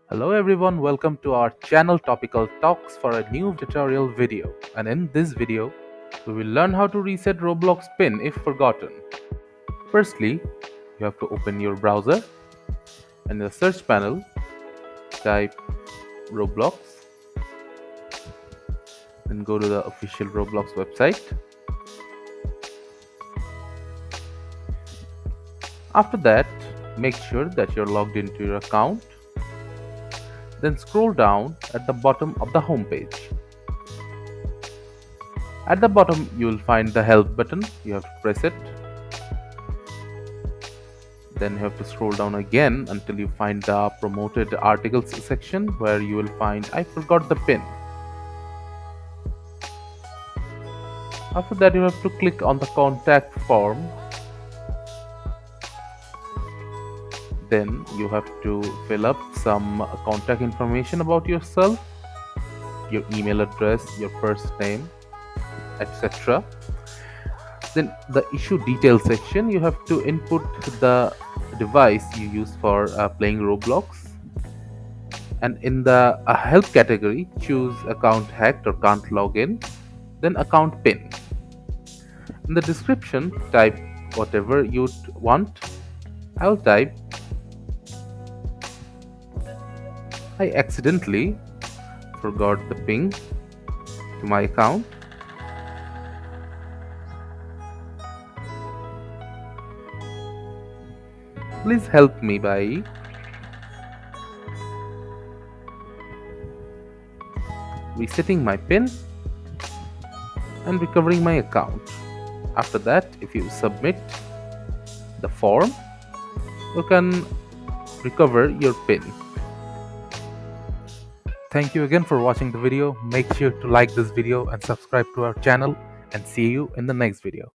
Hello everyone, welcome to our channel Topical Talks for a new tutorial video. And in this video, we will learn how to reset Roblox pin if forgotten. Firstly, you have to open your browser and in the search panel, type Roblox, then go to the official Roblox website. After that, make sure that you're logged into your account. Then scroll down at the bottom of the home page. At the bottom, you will find the help button. You have to press it. Then you have to scroll down again until you find the promoted articles section where you will find I forgot the pin. After that, you have to click on the contact form. Then you have to fill up some contact information about yourself, your email address, your first name, etc. Then the issue details section, you have to input the device you use for playing Roblox. And in the help category, choose account hacked or can't log in, then account pin. In the description, type whatever you want. I'll type I accidentally forgot the ping to my account. Please help me by resetting my pin and recovering my account. After that, if you submit the form, you can recover your pin. Thank you again for watching the video. Make sure to like this video and subscribe to our channel, and see you in the next video.